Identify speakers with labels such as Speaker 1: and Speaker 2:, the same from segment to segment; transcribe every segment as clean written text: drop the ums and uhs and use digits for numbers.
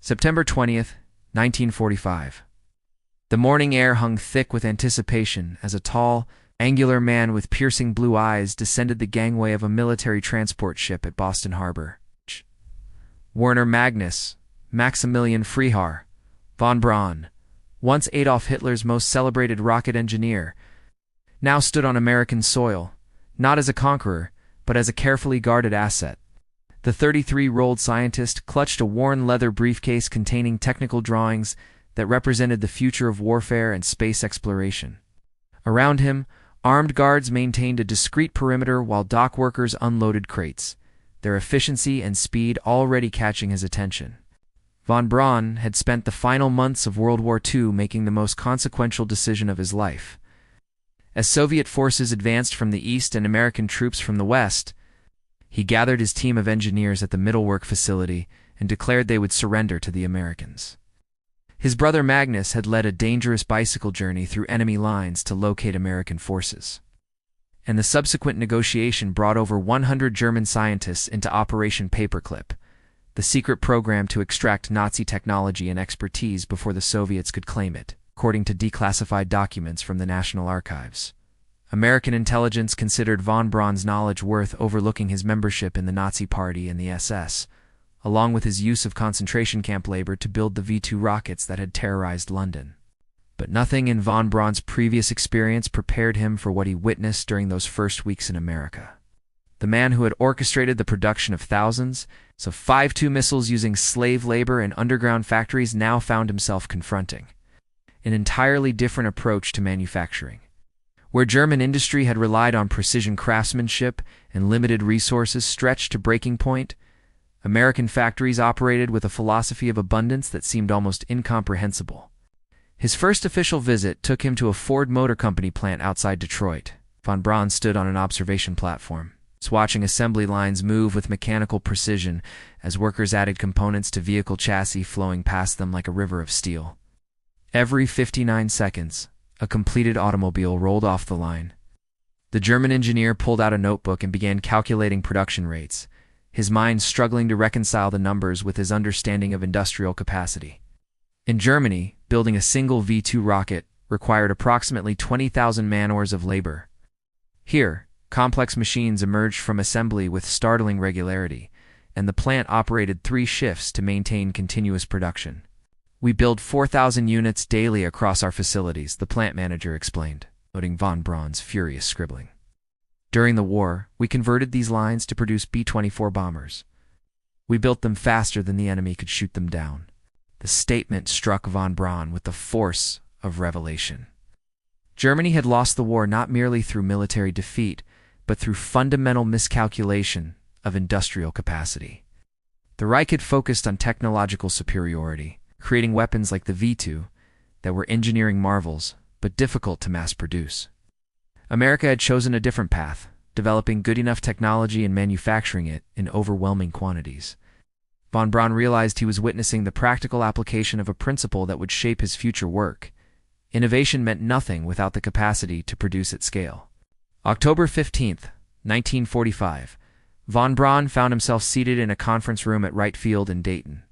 Speaker 1: September 20th, 1945. The morning air hung thick with anticipation as a tall, angular man with piercing blue eyes descended the gangway of a military transport ship at Boston Harbor. Wernher Maximilian von Braun, once Adolf Hitler's most celebrated rocket engineer, now stood on American soil, not as a conqueror, but as a carefully guarded asset. The 33-year-old scientist clutched a worn leather briefcase containing technical drawings that represented the future of warfare and space exploration. Around him, armed guards maintained a discreet perimeter while dock workers unloaded crates, their efficiency and speed already catching his attention. Von Braun had spent the final months of World War II making the most consequential decision of his life. As Soviet forces advanced from the east and American troops from the west, he gathered his team of engineers at the Middlework facility and declared they would surrender to the Americans. His brother Magnus had led a dangerous bicycle journey through enemy lines to locate American forces. And the subsequent negotiation brought over 100 German scientists into Operation Paperclip, the secret program to extract Nazi technology and expertise before the Soviets could claim it, according to declassified documents from the National Archives. American intelligence considered von Braun's knowledge worth overlooking his membership in the Nazi Party and the SS, along with his use of concentration camp labor to build the V-2 rockets that had terrorized London. But nothing in von Braun's previous experience prepared him for what he witnessed during those first weeks in America. The man who had orchestrated the production of thousands of 5-2 missiles using slave labor in underground factories now found himself confronting an entirely different approach to manufacturing. Where German industry had relied on precision craftsmanship and limited resources stretched to breaking point, American factories operated with a philosophy of abundance that seemed almost incomprehensible. His first official visit took him to a Ford Motor Company plant outside Detroit. Von Braun stood on an observation platform, watching assembly lines move with mechanical precision as workers added components to vehicle chassis flowing past them like a river of steel. Every 59 seconds, a completed automobile rolled off the line. The German engineer pulled out a notebook and began calculating production rates, his mind struggling to reconcile the numbers with his understanding of industrial capacity. In Germany, building a single V-2 rocket required approximately 20,000 man-hours of labor. Here, complex machines emerged from assembly with startling regularity, and the plant operated 3 shifts to maintain continuous production. "We build 4,000 units daily across our facilities," the plant manager explained, noting von Braun's furious scribbling. "During the war, we converted these lines to produce B-24 bombers. We built them faster than the enemy could shoot them down." The statement struck von Braun with the force of revelation. Germany had lost the war not merely through military defeat, but through fundamental miscalculation of industrial capacity. The Reich had focused on technological superiority, creating weapons like the V-2 that were engineering marvels, but difficult to mass produce. America had chosen a different path, developing good enough technology and manufacturing it in overwhelming quantities. Von Braun realized he was witnessing the practical application of a principle that would shape his future work. Innovation meant nothing without the capacity to produce at scale. October 15th, 1945, von Braun found himself seated in a conference room at Wright Field in Dayton,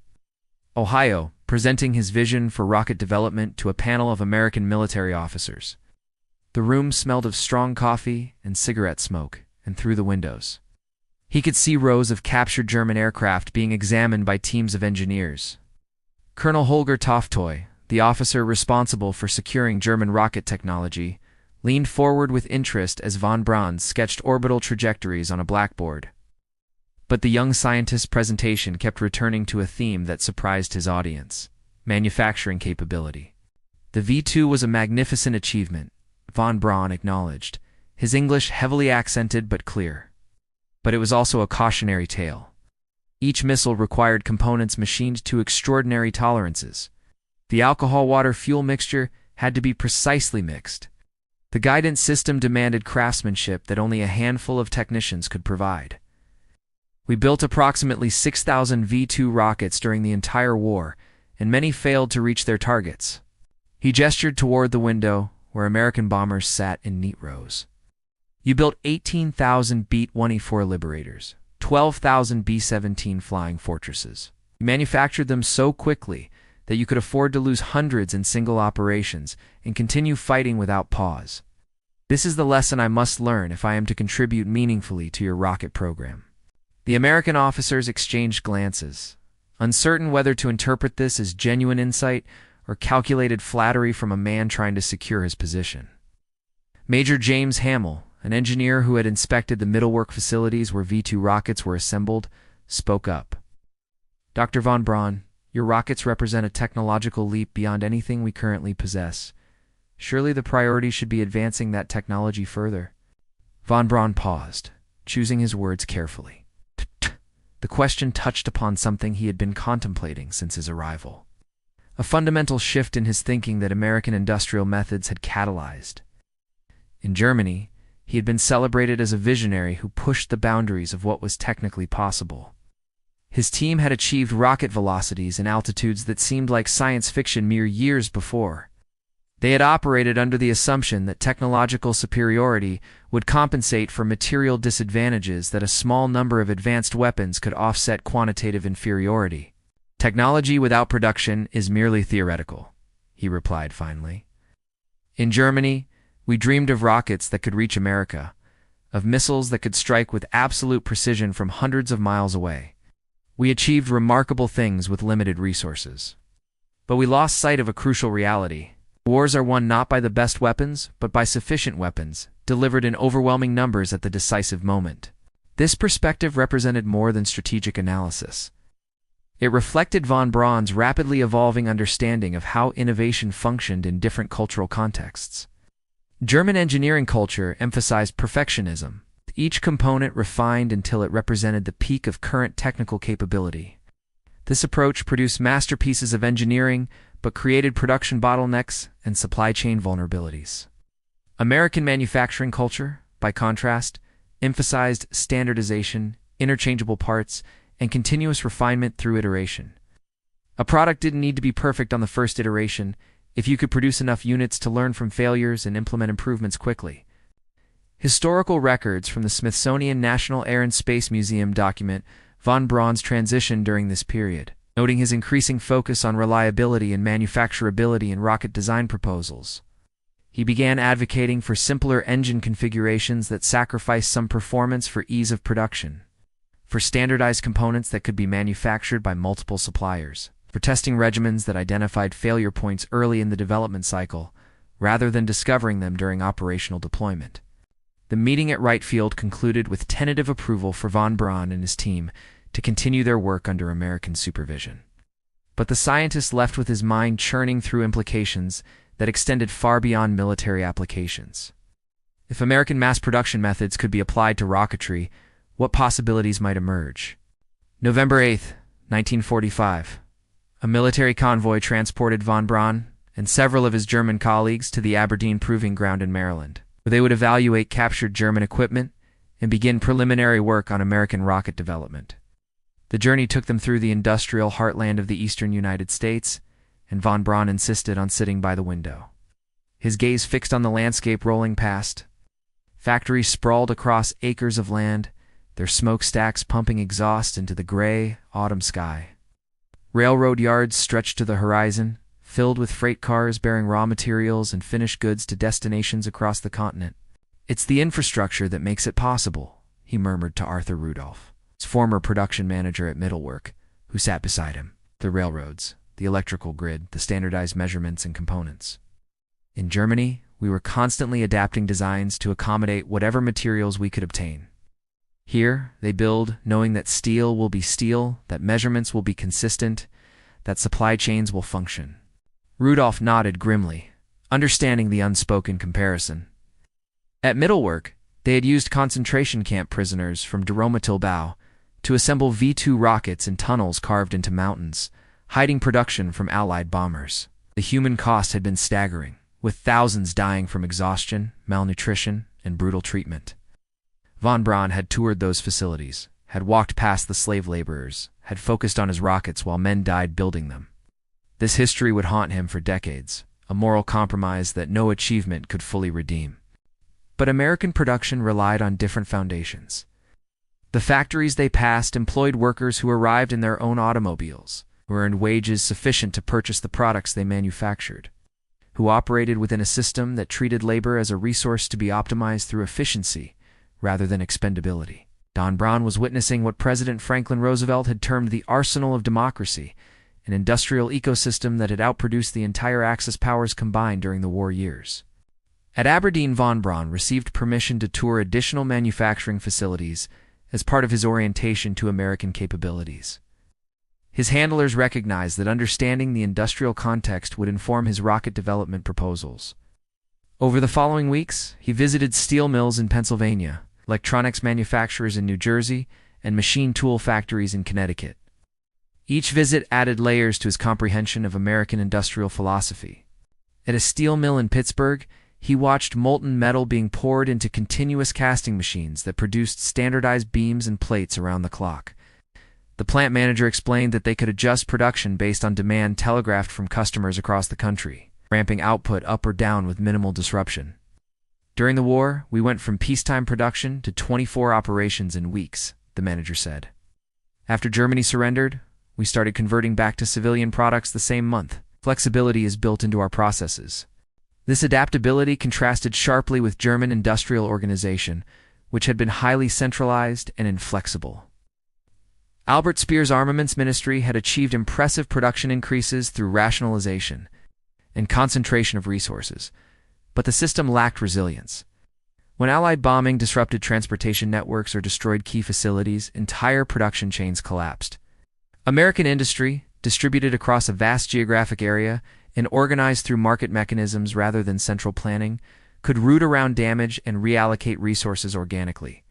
Speaker 1: Ohio, presenting his vision for rocket development to a panel of American military officers. The room smelled of strong coffee and cigarette smoke, and through the windows, he could see rows of captured German aircraft being examined by teams of engineers. Colonel Holger Toftoy, the officer responsible for securing German rocket technology, leaned forward with interest as von Braun sketched orbital trajectories on a blackboard. But the young scientist's presentation kept returning to a theme that surprised his audience: manufacturing capability. The V-2 was a magnificent achievement, von Braun acknowledged, his English heavily accented but clear. But it was also a cautionary tale. Each missile required components machined to extraordinary tolerances. The alcohol-water-fuel mixture had to be precisely mixed. The guidance system demanded craftsmanship that only a handful of technicians could provide. "We built approximately 6,000 V-2 rockets during the entire war, and many failed to reach their targets." He gestured toward the window, where American bombers sat in neat rows. "You built 18,000 B-24 Liberators, 12,000 B-17 Flying Fortresses, He manufactured them so quickly that you could afford to lose hundreds in single operations and continue fighting without pause. This is the lesson I must learn if I am to contribute meaningfully to your rocket program. The American officers exchanged glances, uncertain whether to interpret this as genuine insight or calculated flattery from a man trying to secure his position. Major James Hamill, an engineer who had inspected the middlework facilities where V-2 rockets were assembled, spoke up. "Dr. von Braun, your rockets represent a technological leap beyond anything we currently possess. Surely the priority should be advancing that technology further." Von Braun paused, choosing his words carefully. The question touched upon something he had been contemplating since his arrival. A fundamental shift in his thinking that American industrial methods had catalyzed. In Germany, he had been celebrated as a visionary who pushed the boundaries of what was technically possible. His team had achieved rocket velocities and altitudes that seemed like science fiction mere years before. They had operated under the assumption that technological superiority would compensate for material disadvantages, that a small number of advanced weapons could offset quantitative inferiority. "Technology without production is merely theoretical," he replied finally. "In Germany, we dreamed of rockets that could reach America, of missiles that could strike with absolute precision from hundreds of miles away. We achieved remarkable things with limited resources. But we lost sight of a crucial reality. Wars are won not by the best weapons, but by sufficient weapons, delivered in overwhelming numbers at the decisive moment." This perspective represented more than strategic analysis. It reflected von Braun's rapidly evolving understanding of how innovation functioned in different cultural contexts. German engineering culture emphasized perfectionism, each component refined until it represented the peak of current technical capability. This approach produced masterpieces of engineering, but created production bottlenecks and supply chain vulnerabilities. American manufacturing culture, by contrast, emphasized standardization, interchangeable parts, and continuous refinement through iteration. A product didn't need to be perfect on the first iteration if you could produce enough units to learn from failures and implement improvements quickly. Historical records from the Smithsonian National Air and Space Museum document von Braun's transition during this period, noting his increasing focus on reliability and manufacturability in rocket design proposals. He began advocating for simpler engine configurations that sacrificed some performance for ease of production, for standardized components that could be manufactured by multiple suppliers, for testing regimens that identified failure points early in the development cycle, rather than discovering them during operational deployment. The meeting at Wright Field concluded with tentative approval for von Braun and his team to continue their work under American supervision. But the scientist left with his mind churning through implications that extended far beyond military applications. If American mass production methods could be applied to rocketry, what possibilities might emerge? November 8, 1945. A military convoy transported von Braun and several of his German colleagues to the Aberdeen Proving Ground in Maryland, where they would evaluate captured German equipment and begin preliminary work on American rocket development. The journey took them through the industrial heartland of the eastern United States, and von Braun insisted on sitting by the window. His gaze fixed on the landscape rolling past. Factories sprawled across acres of land, their smokestacks pumping exhaust into the gray, autumn sky. Railroad yards stretched to the horizon, filled with freight cars bearing raw materials and finished goods to destinations across the continent. "It's the infrastructure that makes it possible," he murmured to Arthur Rudolph, his former production manager at Middlework, who sat beside him. "The railroads, the electrical grid, the standardized measurements and components. In Germany, we were constantly adapting designs to accommodate whatever materials we could obtain. Here, they build knowing that steel will be steel, that measurements will be consistent, that supply chains will function." Rudolph nodded grimly, understanding the unspoken comparison. At Middlework, they had used concentration camp prisoners from Doromatilbau to assemble V-2 rockets in tunnels carved into mountains, hiding production from Allied bombers. The human cost had been staggering, with thousands dying from exhaustion, malnutrition, and brutal treatment. Von Braun had toured those facilities, had walked past the slave laborers, had focused on his rockets while men died building them. This history would haunt him for decades, a moral compromise that no achievement could fully redeem. But American production relied on different foundations. The factories they passed employed workers who arrived in their own automobiles, who earned wages sufficient to purchase the products they manufactured, who operated within a system that treated labor as a resource to be optimized through efficiency rather than expendability. Von Braun was witnessing what President Franklin Roosevelt had termed the arsenal of democracy, an industrial ecosystem that had outproduced the entire Axis powers combined during the war years. At Aberdeen, von Braun received permission to tour additional manufacturing facilities as part of his orientation to American capabilities. His handlers recognized that understanding the industrial context would inform his rocket development proposals. Over the following weeks, he visited steel mills in Pennsylvania, electronics manufacturers in New Jersey, and machine tool factories in Connecticut. Each visit added layers to his comprehension of American industrial philosophy. At a steel mill in Pittsburgh, he watched molten metal being poured into continuous casting machines that produced standardized beams and plates around the clock. The plant manager explained that they could adjust production based on demand telegraphed from customers across the country, ramping output up or down with minimal disruption. During the war, we went from peacetime production to 24 operations in weeks, the manager said. After Germany surrendered, we started converting back to civilian products the same month. Flexibility is built into our processes. This adaptability contrasted sharply with German industrial organization, which had been highly centralized and inflexible. Albert Speer's armaments ministry had achieved impressive production increases through rationalization and concentration of resources, but the system lacked resilience. When Allied bombing disrupted transportation networks or destroyed key facilities, entire production chains collapsed. American industry, distributed across a vast geographic area and organized through market mechanisms rather than central planning, could root around damage and reallocate resources organically.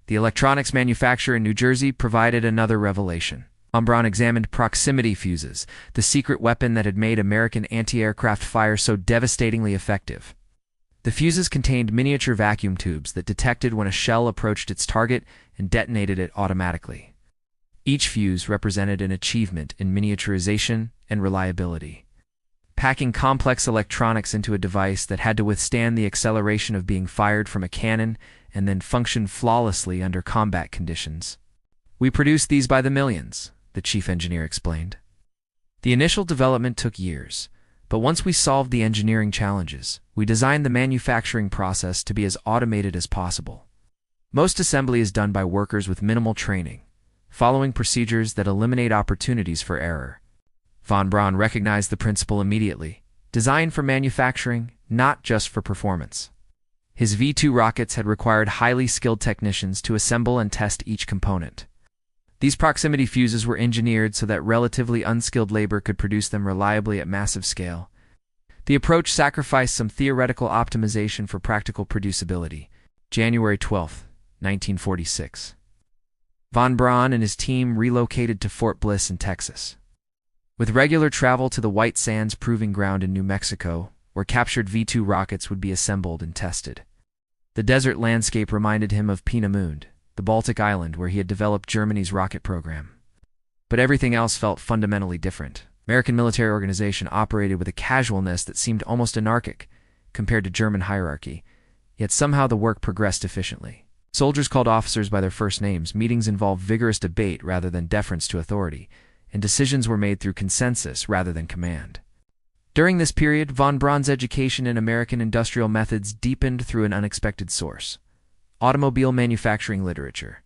Speaker 1: The electronics manufacturer in New Jersey provided another revelation. Von Braun examined proximity fuses, the secret weapon that had made American anti-aircraft fire so devastatingly effective. The fuses contained miniature vacuum tubes that detected when a shell approached its target and detonated it automatically. Each fuse represented an achievement in miniaturization and reliability. Packing complex electronics into a device that had to withstand the acceleration of being fired from a cannon and then function flawlessly under combat conditions. We produced these by the millions, the chief engineer explained. The initial development took years, but once we solved the engineering challenges, we designed the manufacturing process to be as automated as possible. Most assembly is done by workers with minimal training, following procedures that eliminate opportunities for error. Von Braun recognized the principle immediately: designed for manufacturing, not just for performance. His V-2 rockets had required highly skilled technicians to assemble and test each component. These proximity fuses were engineered so that relatively unskilled labor could produce them reliably at massive scale. The approach sacrificed some theoretical optimization for practical producibility. January 12, 1946. Von Braun and his team relocated to Fort Bliss in Texas. With regular travel to the White Sands Proving Ground in New Mexico, where captured V-2 rockets would be assembled and tested. The desert landscape reminded him of Peenemünde, the Baltic island where he had developed Germany's rocket program. But everything else felt fundamentally different. American military organization operated with a casualness that seemed almost anarchic compared to German hierarchy, yet somehow the work progressed efficiently. Soldiers called officers by their first names, meetings involved vigorous debate rather than deference to authority, and decisions were made through consensus rather than command. During this period, von Braun's education in American industrial methods deepened through an unexpected source: automobile manufacturing literature.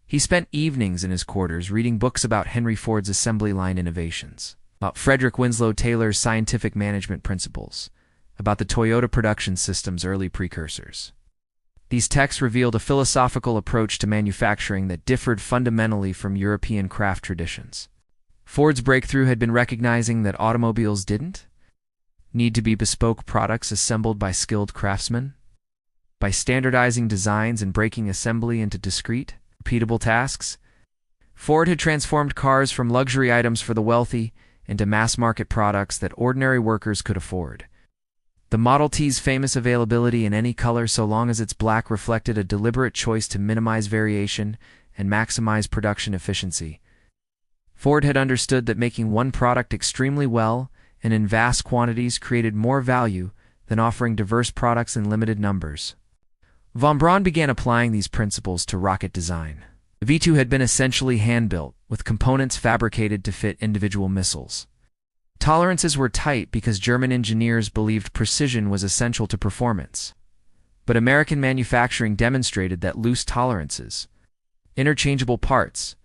Speaker 1: He spent evenings in his quarters reading books about Henry Ford's assembly line innovations, about Frederick Winslow Taylor's scientific management principles, about the Toyota production system's early precursors. These texts revealed a philosophical approach to manufacturing that differed fundamentally from European craft traditions. Ford's breakthrough had been recognizing that automobiles didn't need to be bespoke products assembled by skilled craftsmen. By standardizing designs and breaking assembly into discrete, repeatable tasks, Ford had transformed cars from luxury items for the wealthy into mass-market products that ordinary workers could afford. The Model T's famous availability in any color so long as it's black reflected a deliberate choice to minimize variation and maximize production efficiency. Ford had understood that making one product extremely well and in vast quantities created more value than offering diverse products in limited numbers. Von Braun began applying these principles to rocket design. The V-2 had been essentially hand-built, with components fabricated to fit individual missiles. Tolerances were tight because German engineers believed precision was essential to performance. But American manufacturing demonstrated that loose tolerances, interchangeable parts,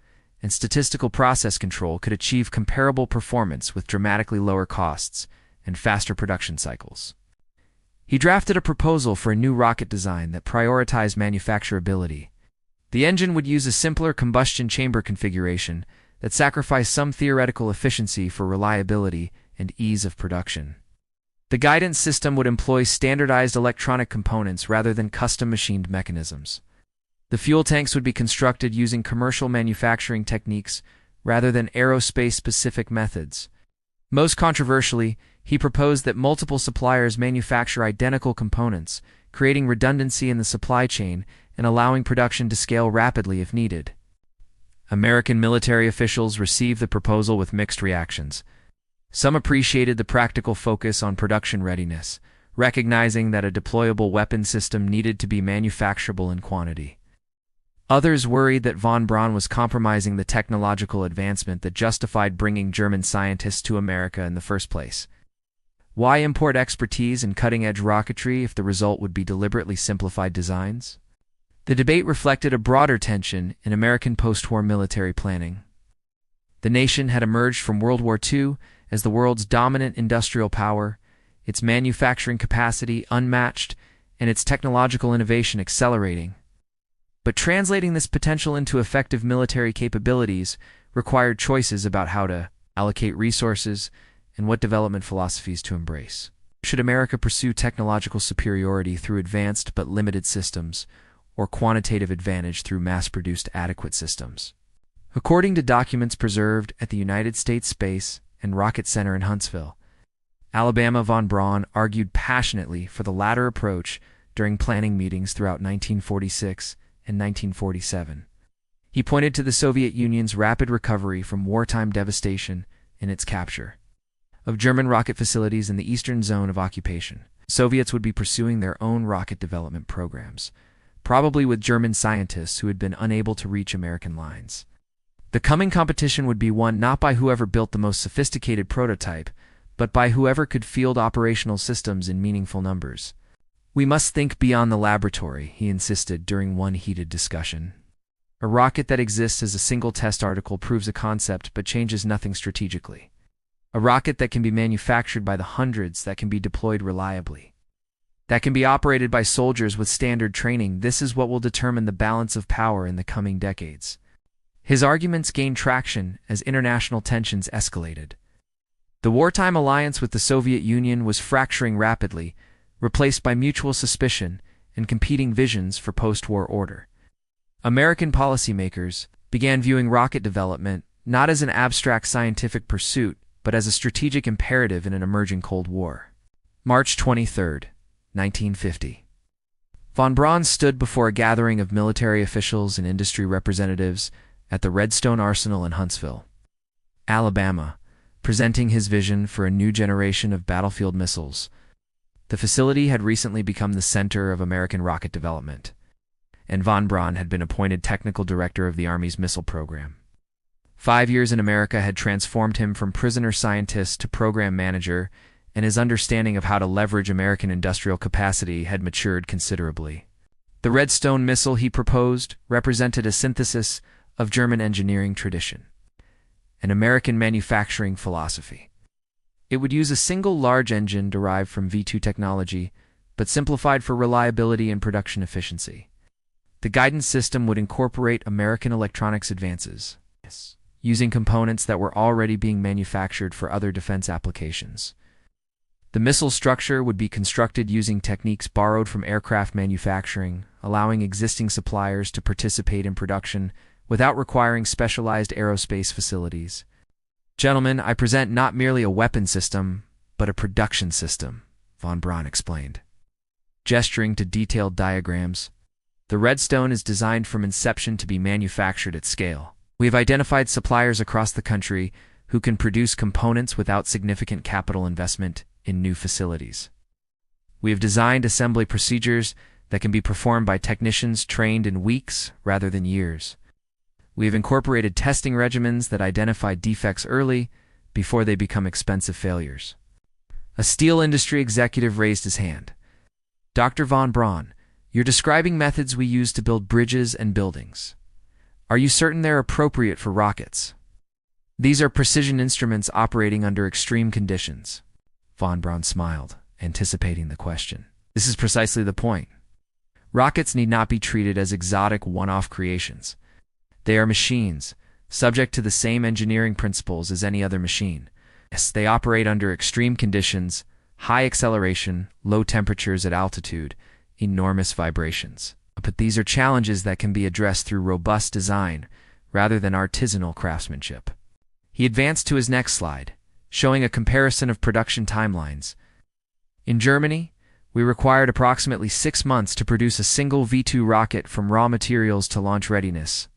Speaker 1: and statistical process control could achieve comparable performance with dramatically lower costs and faster production cycles. He drafted a proposal for a new rocket design that prioritized manufacturability. The engine would use a simpler combustion chamber configuration that sacrificed some theoretical efficiency for reliability and ease of production. The guidance system would employ standardized electronic components rather than custom-machined mechanisms. The fuel tanks would be constructed using commercial manufacturing techniques rather than aerospace-specific methods. Most controversially, he proposed that multiple suppliers manufacture identical components, creating redundancy in the supply chain and allowing production to scale rapidly if needed. American military officials received the proposal with mixed reactions. Some appreciated the practical focus on production readiness, recognizing that a deployable weapon system needed to be manufacturable in quantity. Others worried that von Braun was compromising the technological advancement that justified bringing German scientists to America in the first place. Why import expertise in cutting-edge rocketry if the result would be deliberately simplified designs? The debate reflected a broader tension in American post-war military planning. The nation had emerged from World War II as the world's dominant industrial power, its manufacturing capacity unmatched, and its technological innovation accelerating. But translating this potential into effective military capabilities required choices about how to allocate resources and what development philosophies to embrace. Should America pursue technological superiority through advanced but limited systems, or quantitative advantage through mass-produced adequate systems? According to documents preserved at the United States Space and Rocket Center in Huntsville, Alabama von Braun argued passionately for the latter approach during planning meetings throughout 1946 and 1947. He pointed to the Soviet Union's rapid recovery from wartime devastation and its capture of German rocket facilities in the eastern zone of occupation. Soviets would be pursuing their own rocket development programs, probably with German scientists who had been unable to reach American lines. The coming competition would be won not by whoever built the most sophisticated prototype, but by whoever could field operational systems in meaningful numbers. "We must think beyond the laboratory," he insisted during one heated discussion. "A rocket that exists as a single test article proves a concept but changes nothing strategically. A rocket that can be manufactured by the hundreds, that can be deployed reliably, that can be operated by soldiers with standard training, this is what will determine the balance of power in the coming decades." His arguments gained traction as international tensions escalated. The wartime alliance with the Soviet Union was fracturing rapidly, replaced by mutual suspicion and competing visions for post-war order. American policymakers began viewing rocket development not as an abstract scientific pursuit, but as a strategic imperative in an emerging Cold War. March 23, 1950. Von Braun stood before a gathering of military officials and industry representatives at the Redstone Arsenal in Huntsville, Alabama, presenting his vision for a new generation of battlefield missiles. The facility had recently become the center of American rocket development, and von Braun had been appointed technical director of the Army's missile program. 5 years in America had transformed him from prisoner scientist to program manager, and his understanding of how to leverage American industrial capacity had matured considerably. The Redstone missile he proposed represented a synthesis of German engineering tradition and American manufacturing philosophy. It would use a single large engine derived from V-2 technology, but simplified for reliability and production efficiency. The guidance system would incorporate American electronics advances, using components that were already being manufactured for other defense applications. The missile structure would be constructed using techniques borrowed from aircraft manufacturing, allowing existing suppliers to participate in production without requiring specialized aerospace facilities. "Gentlemen, I present not merely a weapon system, but a production system," von Braun explained, gesturing to detailed diagrams. "The Redstone is designed from inception to be manufactured at scale. We have identified suppliers across the country who can produce components without significant capital investment in new facilities. We have designed assembly procedures that can be performed by technicians trained in weeks rather than years. We have incorporated testing regimens that identify defects early before they become expensive failures. A steel industry executive raised his hand. Dr. von Braun, you're describing methods we use to build bridges and buildings. Are you certain they're appropriate for rockets? These are precision instruments operating under extreme conditions. Von Braun smiled, anticipating the question. This is precisely the point. Rockets need not be treated as exotic one-off creations. They are machines, subject to the same engineering principles as any other machine. Yes, they operate under extreme conditions, high acceleration, low temperatures at altitude, enormous vibrations. But these are challenges that can be addressed through robust design rather than artisanal craftsmanship. He advanced to his next slide, showing a comparison of production timelines. In Germany, we required approximately 6 months to produce a single V-2 rocket from raw materials to launch readiness.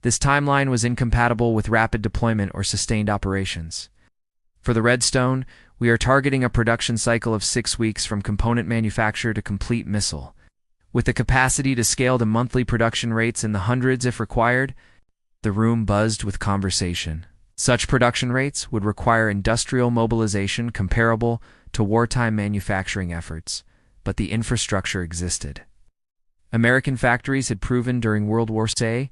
Speaker 1: This timeline was incompatible with rapid deployment or sustained operations. For the Redstone, we are targeting a production cycle of 6 weeks from component manufacture to complete missile. With the capacity to scale to monthly production rates in the hundreds if required, the room buzzed with conversation. Such production rates would require industrial mobilization comparable to wartime manufacturing efforts, but the infrastructure existed. American factories had proven during World War II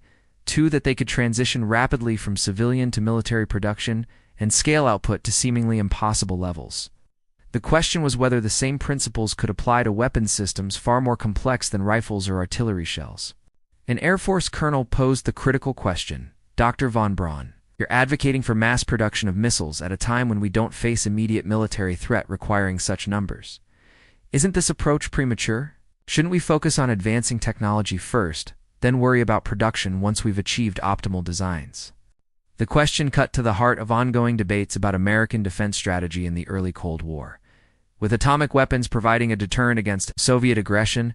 Speaker 1: that they could transition rapidly from civilian to military production and scale output to seemingly impossible levels. The question was whether the same principles could apply to weapons systems far more complex than rifles or artillery shells. An Air Force colonel posed the critical question. Dr. von Braun, you're advocating for mass production of missiles at a time when we don't face immediate military threat requiring such numbers. Isn't this approach premature? Shouldn't we focus on advancing technology first, then worry about production once we've achieved optimal designs? The question cut to the heart of ongoing debates about American defense strategy in the early Cold War. With atomic weapons providing a deterrent against Soviet aggression,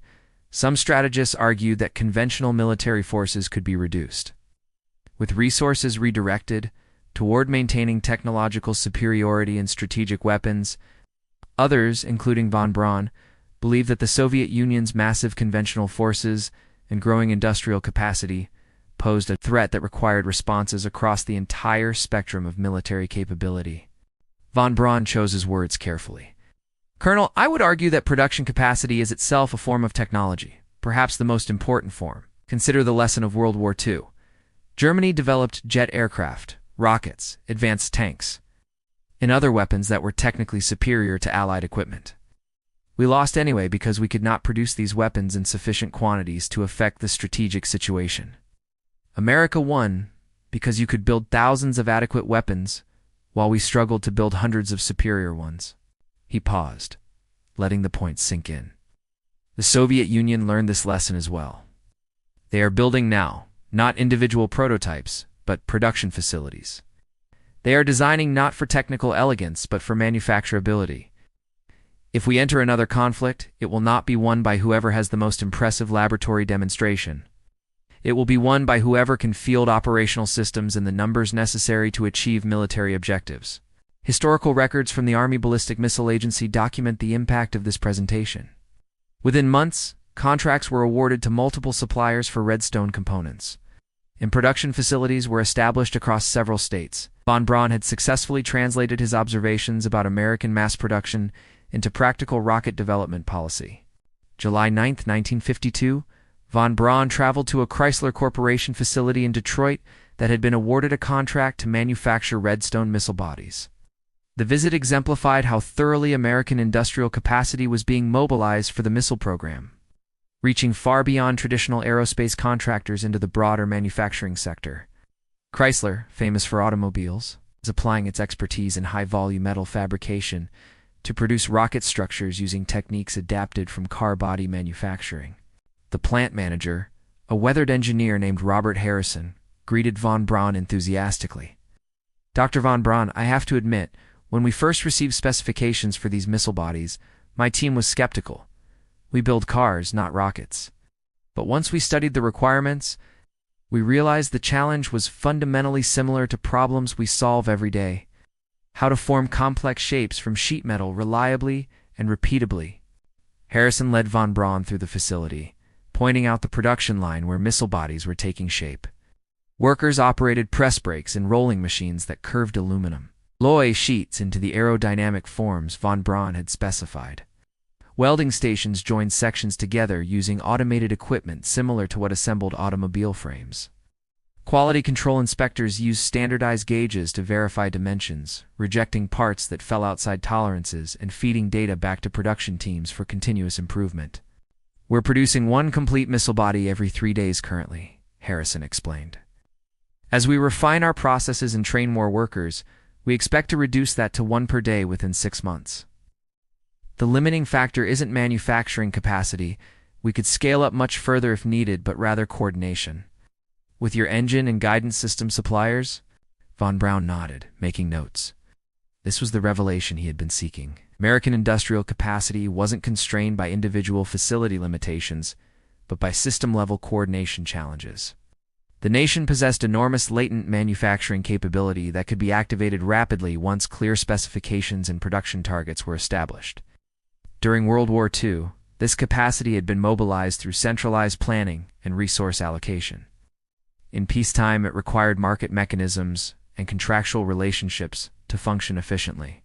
Speaker 1: some strategists argued that conventional military forces could be reduced, with resources redirected toward maintaining technological superiority in strategic weapons. Others, including von Braun, believed that the Soviet Union's massive conventional forces and growing industrial capacity posed a threat that required responses across the entire spectrum of military capability. Von Braun chose his words carefully. Colonel, I would argue that production capacity is itself a form of technology, perhaps the most important form. Consider the lesson of World War II. Germany developed jet aircraft, rockets, advanced tanks, and other weapons that were technically superior to Allied equipment. We lost anyway because we could not produce these weapons in sufficient quantities to affect the strategic situation. America won because you could build thousands of adequate weapons while we struggled to build hundreds of superior ones. He paused, letting the point sink in. The Soviet Union learned this lesson as well. They are building now, not individual prototypes, but production facilities. They are designing not for technical elegance, but for manufacturability. If we enter another conflict, it will not be won by whoever has the most impressive laboratory demonstration. It will be won by whoever can field operational systems in the numbers necessary to achieve military objectives. Historical records from the Army Ballistic Missile Agency document the impact of this presentation. Within months, contracts were awarded to multiple suppliers for Redstone components, and production facilities were established across several states. Von Braun had successfully translated his observations about American mass production into practical rocket development policy. July 9, 1952, von Braun traveled to a Chrysler Corporation facility in Detroit that had been awarded a contract to manufacture Redstone missile bodies. The visit exemplified how thoroughly American industrial capacity was being mobilized for the missile program, reaching far beyond traditional aerospace contractors into the broader manufacturing sector. Chrysler, famous for automobiles, is applying its expertise in high-volume metal fabrication to produce rocket structures using techniques adapted from car body manufacturing. The plant manager, a weathered engineer named Robert Harrison, greeted von Braun enthusiastically. Dr. von Braun, I have to admit, when we first received specifications for these missile bodies, my team was skeptical. We build cars, not rockets. But once we studied the requirements, we realized the challenge was fundamentally similar to problems we solve every day. How to form complex shapes from sheet metal reliably and repeatably. Harrison led von Braun through the facility, pointing out the production line where missile bodies were taking shape. Workers operated press brakes and rolling machines that curved aluminum alloy sheets into the aerodynamic forms von Braun had specified. Welding stations joined sections together using automated equipment similar to what assembled automobile frames. Quality control inspectors used standardized gauges to verify dimensions, rejecting parts that fell outside tolerances and feeding data back to production teams for continuous improvement. "We're producing one complete missile body every 3 days currently," Harrison explained. "As we refine our processes and train more workers, we expect to reduce that to 1 per day within 6 months. The limiting factor isn't manufacturing capacity. We could scale up much further if needed, but rather coordination." "With your engine and guidance system suppliers?" Von Braun nodded, making notes. This was the revelation he had been seeking. American industrial capacity wasn't constrained by individual facility limitations, but by system-level coordination challenges. The nation possessed enormous latent manufacturing capability that could be activated rapidly once clear specifications and production targets were established. During World War II, this capacity had been mobilized through centralized planning and resource allocation. In peacetime, it required market mechanisms and contractual relationships to function efficiently.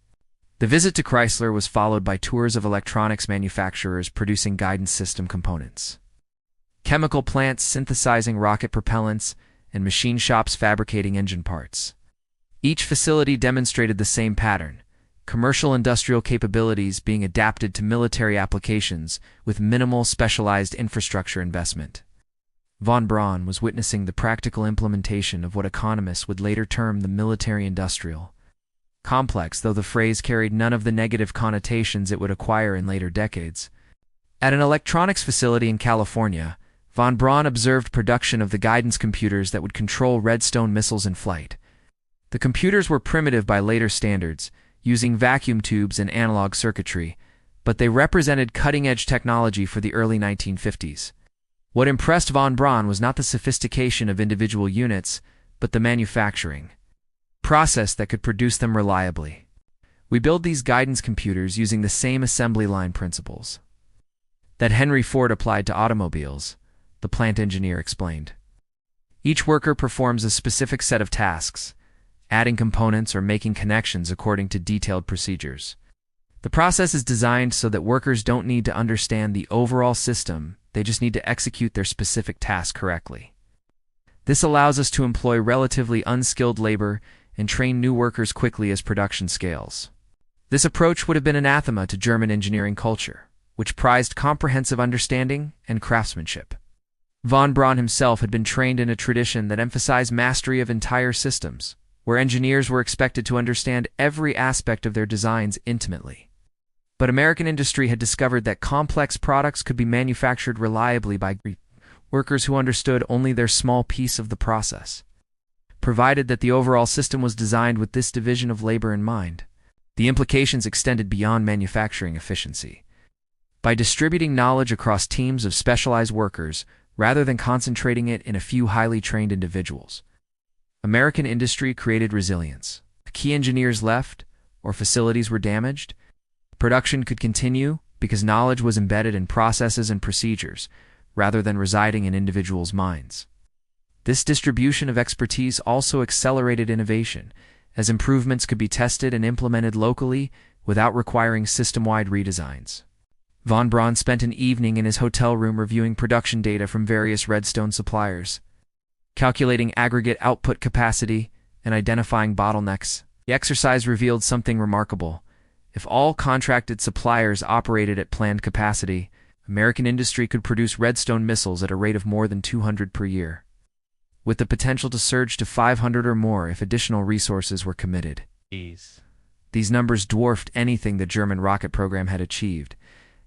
Speaker 1: The visit to Chrysler was followed by tours of electronics manufacturers producing guidance system components, chemical plants synthesizing rocket propellants, and machine shops fabricating engine parts. Each facility demonstrated the same pattern: commercial industrial capabilities being adapted to military applications with minimal specialized infrastructure investment. Von Braun was witnessing the practical implementation of what economists would later term the military-industrial complex, though the phrase carried none of the negative connotations it would acquire in later decades. At an electronics facility in California, von Braun observed production of the guidance computers that would control Redstone missiles in flight. The computers were primitive by later standards, using vacuum tubes and analog circuitry, but they represented cutting-edge technology for the early 1950s. What impressed von Braun was not the sophistication of individual units, but the manufacturing process that could produce them reliably. "We build these guidance computers using the same assembly line principles that Henry Ford applied to automobiles," the plant engineer explained. "Each worker performs a specific set of tasks, adding components or making connections according to detailed procedures. The process is designed so that workers don't need to understand the overall system, they just need to execute their specific task correctly. This allows us to employ relatively unskilled labor and train new workers quickly as production scales." This approach would have been anathema to German engineering culture, which prized comprehensive understanding and craftsmanship. Von Braun himself had been trained in a tradition that emphasized mastery of entire systems, where engineers were expected to understand every aspect of their designs intimately. But American industry had discovered that complex products could be manufactured reliably by workers who understood only their small piece of the process, provided that the overall system was designed with this division of labor in mind. The implications extended beyond manufacturing efficiency. By distributing knowledge across teams of specialized workers, rather than concentrating it in a few highly trained individuals, American industry created resilience. If key engineers left, or facilities were damaged, production could continue because knowledge was embedded in processes and procedures, rather than residing in individuals' minds. This distribution of expertise also accelerated innovation, as improvements could be tested and implemented locally without requiring system-wide redesigns. Von Braun spent an evening in his hotel room reviewing production data from various Redstone suppliers, calculating aggregate output capacity and identifying bottlenecks. The exercise revealed something remarkable. If all contracted suppliers operated at planned capacity, American industry could produce Redstone missiles at a rate of more than 200 per year, with the potential to surge to 500 or more if additional resources were committed. These numbers dwarfed anything the German rocket program had achieved,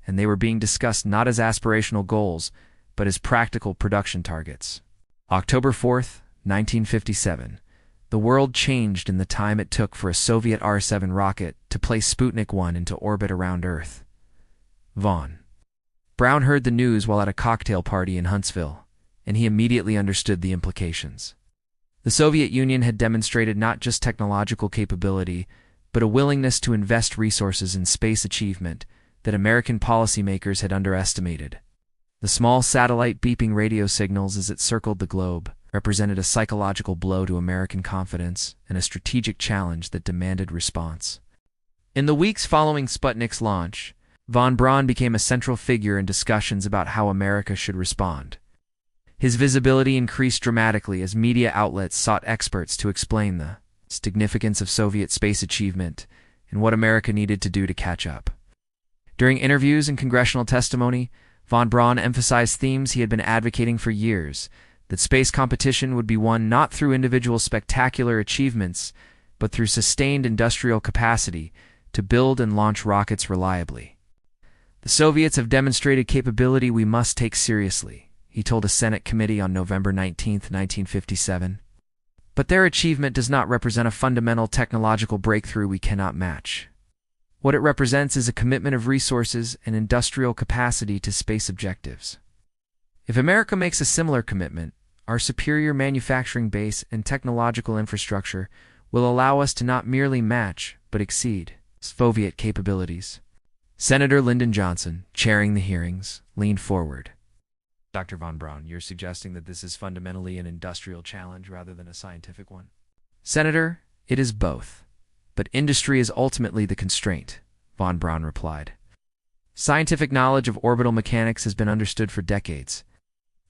Speaker 1: and they were being discussed not as aspirational goals, but as practical production targets. October 4th, 1957. The world changed in the time it took for a Soviet R-7 rocket to place Sputnik 1 into orbit around Earth. Von Braun heard the news while at a cocktail party in Huntsville, and he immediately understood the implications. The Soviet Union had demonstrated not just technological capability, but a willingness to invest resources in space achievement that American policymakers had underestimated. The small satellite beeping radio signals as it circled the globe represented a psychological blow to American confidence and a strategic challenge that demanded response. In the weeks following Sputnik's launch, von Braun became a central figure in discussions about how America should respond. His visibility increased dramatically as media outlets sought experts to explain the significance of Soviet space achievement and what America needed to do to catch up. During interviews and congressional testimony, von Braun emphasized themes he had been advocating for years: that space competition would be won not through individual spectacular achievements, but through sustained industrial capacity to build and launch rockets reliably. "The Soviets have demonstrated capability we must take seriously," he told a Senate committee on November 19, 1957. "But their achievement does not represent a fundamental technological breakthrough we cannot match. What it represents is a commitment of resources and industrial capacity to space objectives. If America makes a similar commitment, our superior manufacturing base and technological infrastructure will allow us to not merely match, but exceed Soviet capabilities." Senator Lyndon Johnson, chairing the hearings, leaned forward. "Dr. von Braun, you're suggesting that this is fundamentally an industrial challenge rather than a scientific one?" "Senator, it is both. But industry is ultimately the constraint," von Braun replied. "Scientific knowledge of orbital mechanics has been understood for decades.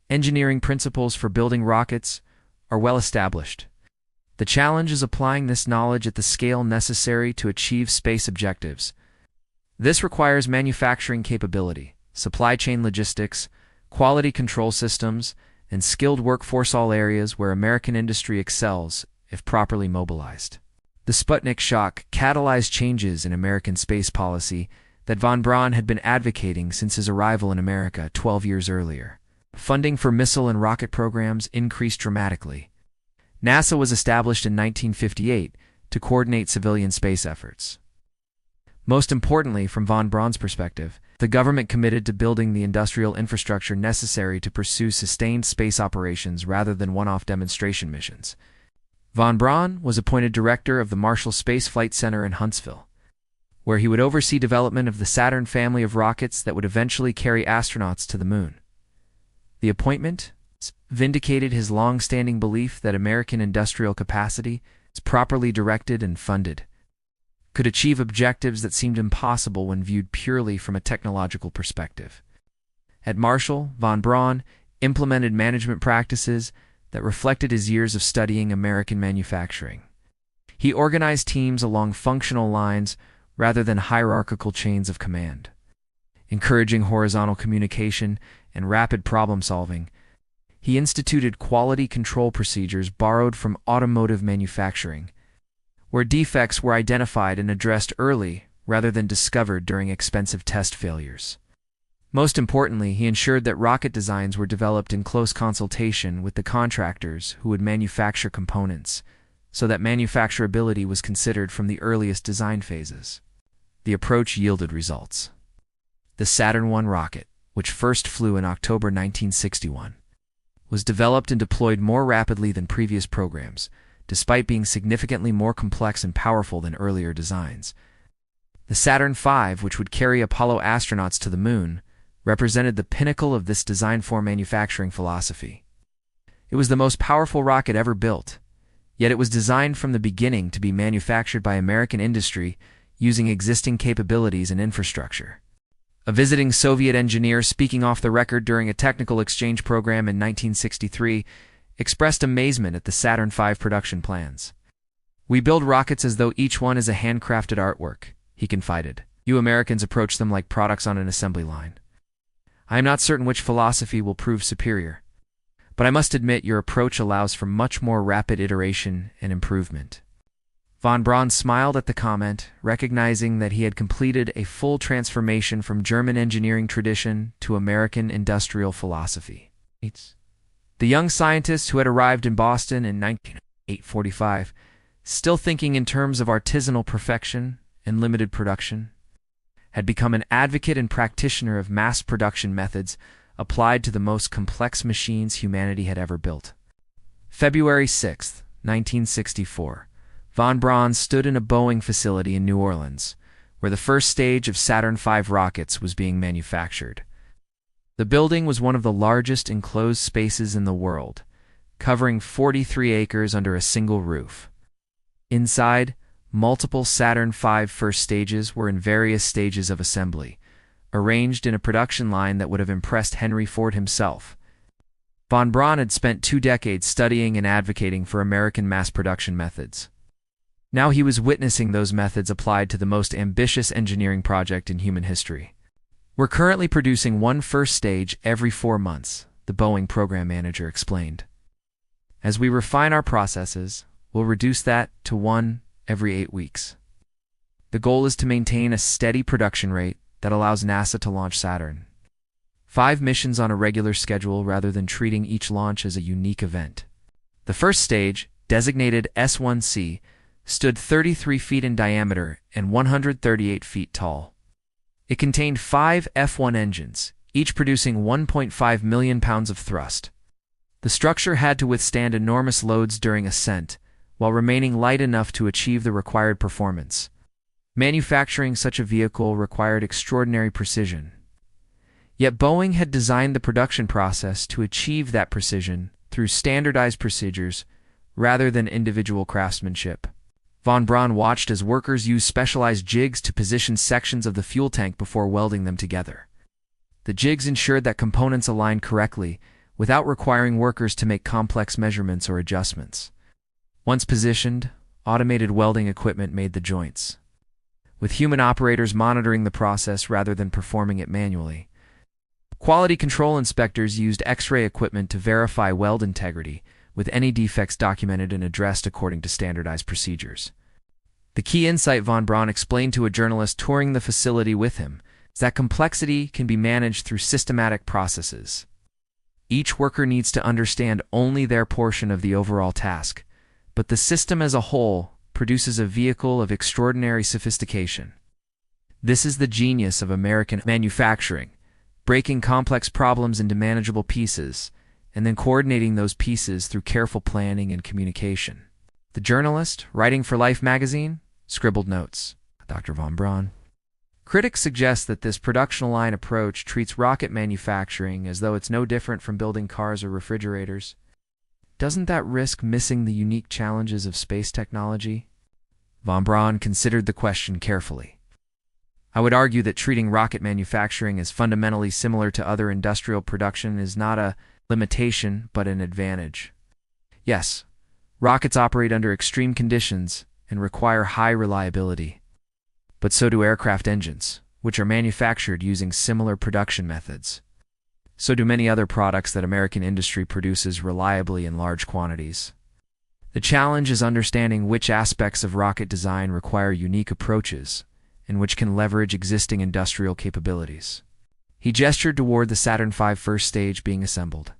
Speaker 1: Engineering principles for building rockets are well established. The challenge is applying this knowledge at the scale necessary to achieve space objectives. This requires manufacturing capability, supply chain logistics, quality control systems, and skilled workforce, all areas where American industry excels if properly mobilized." The Sputnik shock catalyzed changes in American space policy that von Braun had been advocating since his arrival in America 12 years earlier. Funding for missile and rocket programs increased dramatically. NASA was established in 1958 to coordinate civilian space efforts. Most importantly, from von Braun's perspective, the government committed to building the industrial infrastructure necessary to pursue sustained space operations rather than one-off demonstration missions. Von Braun was appointed director of the Marshall Space Flight Center in Huntsville, where he would oversee development of the Saturn family of rockets that would eventually carry astronauts to the moon. The appointment vindicated his long-standing belief that American industrial capacity, properly directed and funded, could achieve objectives that seemed impossible when viewed purely from a technological perspective. At Marshall, von Braun implemented management practices that reflected his years of studying American manufacturing. He organized teams along functional lines rather than hierarchical chains of command, encouraging horizontal communication and rapid problem-solving. He instituted quality control procedures borrowed from automotive manufacturing, where defects were identified and addressed early rather than discovered during expensive test failures. Most importantly, he ensured that rocket designs were developed in close consultation with the contractors who would manufacture components, so that manufacturability was considered from the earliest design phases. The approach yielded results. The Saturn I rocket, which first flew in October 1961, was developed and deployed more rapidly than previous programs, despite being significantly more complex and powerful than earlier designs. The Saturn V, which would carry Apollo astronauts to the moon, represented the pinnacle of this design-for-manufacturing philosophy. It was the most powerful rocket ever built, yet it was designed from the beginning to be manufactured by American industry using existing capabilities and infrastructure. A visiting Soviet engineer speaking off the record during a technical exchange program in 1963 expressed amazement at the Saturn V production plans. "We build rockets as though each one is a handcrafted artwork," he confided. "You Americans approach them like products on an assembly line. I am not certain which philosophy will prove superior, but I must admit your approach allows for much more rapid iteration and improvement." Von Braun smiled at the comment, recognizing that he had completed a full transformation from German engineering tradition to American industrial philosophy. The young scientist who had arrived in Boston in 1945, still thinking in terms of artisanal perfection and limited production, had become an advocate and practitioner of mass production methods applied to the most complex machines humanity had ever built. February 6, 1964, von Braun stood in a Boeing facility in New Orleans, where the first stage of Saturn V rockets was being manufactured. The building was one of the largest enclosed spaces in the world, covering 43 acres under a single roof. Inside, multiple Saturn V first stages were in various stages of assembly, arranged in a production line that would have impressed Henry Ford himself. Von Braun had spent 2 decades studying and advocating for American mass production methods. Now he was witnessing those methods applied to the most ambitious engineering project in human history. "We're currently producing one first stage every 4 months," the Boeing program manager explained. "As we refine our processes, we'll reduce that to one every 8 weeks. The goal is to maintain a steady production rate that allows NASA to launch Saturn. 5 missions on a regular schedule rather than treating each launch as a unique event." The first stage, designated S1C, stood 33 feet in diameter and 138 feet tall. It contained 5 F1 engines, each producing 1.5 million pounds of thrust. The structure had to withstand enormous loads during ascent, while remaining light enough to achieve the required performance. Manufacturing such a vehicle required extraordinary precision. Yet Boeing had designed the production process to achieve that precision through standardized procedures rather than individual craftsmanship. Von Braun watched as workers used specialized jigs to position sections of the fuel tank before welding them together. The jigs ensured that components aligned correctly, without requiring workers to make complex measurements or adjustments. Once positioned, automated welding equipment made the joints, with human operators monitoring the process rather than performing it manually. Quality control inspectors used X-ray equipment to verify weld integrity, with any defects documented and addressed according to standardized procedures. The key insight Von Braun explained to a journalist touring the facility with him is that complexity can be managed through systematic processes. Each worker needs to understand only their portion of the overall task, but the system as a whole produces a vehicle of extraordinary sophistication. This is the genius of American manufacturing, breaking complex problems into manageable pieces, and then coordinating those pieces through careful planning and communication. The journalist, writing for Life magazine, scribbled notes. Dr. Von Braun. Critics suggest that this production line approach treats rocket manufacturing as though it's no different from building cars or refrigerators. Doesn't that risk missing the unique challenges of space technology? Von Braun considered the question carefully. "I would argue that treating rocket manufacturing as fundamentally similar to other industrial production is not a limitation, but an advantage. Yes, rockets operate under extreme conditions and require high reliability. But so do aircraft engines, which are manufactured using similar production methods. So do many other products that American industry produces reliably in large quantities. The challenge is understanding which aspects of rocket design require unique approaches and which can leverage existing industrial capabilities." He gestured toward the Saturn V first stage being assembled.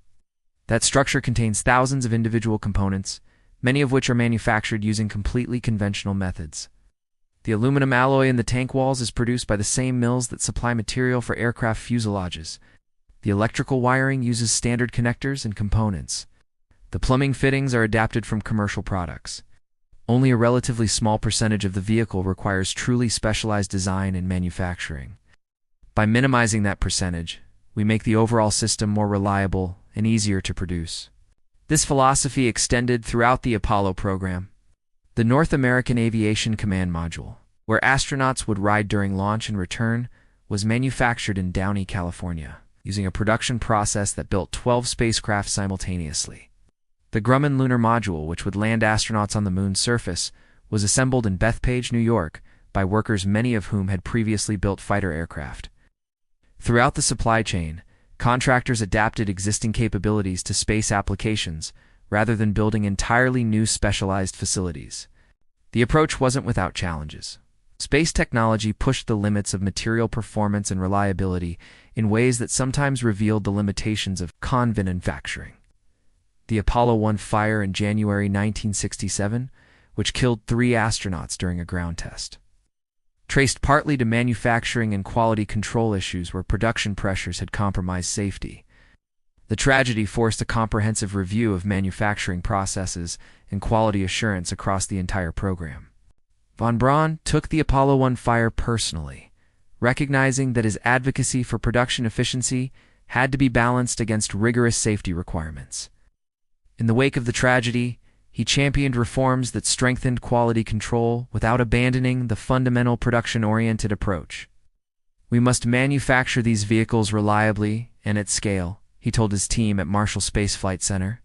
Speaker 1: That structure contains thousands of individual components, many of which are manufactured using completely conventional methods. The aluminum alloy in the tank walls is produced by the same mills that supply material for aircraft fuselages. The electrical wiring uses standard connectors and components. The plumbing fittings are adapted from commercial products. Only a relatively small percentage of the vehicle requires truly specialized design and manufacturing. By minimizing that percentage, we make the overall system more reliable and easier to produce. This philosophy extended throughout the Apollo program. The North American Aviation Command Module, where astronauts would ride during launch and return, was manufactured in Downey, California, using a production process that built 12 spacecraft simultaneously. The Grumman lunar module, which would land astronauts on the moon's surface, was assembled in Bethpage, New York, by workers many of whom had previously built fighter aircraft. Throughout the supply chain, contractors adapted existing capabilities to space applications rather than building entirely new specialized facilities. The approach wasn't without challenges. Space technology pushed the limits of material performance and reliability in ways that sometimes revealed the limitations of conventional manufacturing. The Apollo 1 fire in January 1967, which killed 3 astronauts during a ground test, traced partly to manufacturing and quality control issues where production pressures had compromised safety. The tragedy forced a comprehensive review of manufacturing processes and quality assurance across the entire program. Von Braun took the Apollo 1 fire personally, recognizing that his advocacy for production efficiency had to be balanced against rigorous safety requirements. In the wake of the tragedy, he championed reforms that strengthened quality control without abandoning the fundamental production-oriented approach. "We must manufacture these vehicles reliably and at scale," he told his team at Marshall Space Flight Center.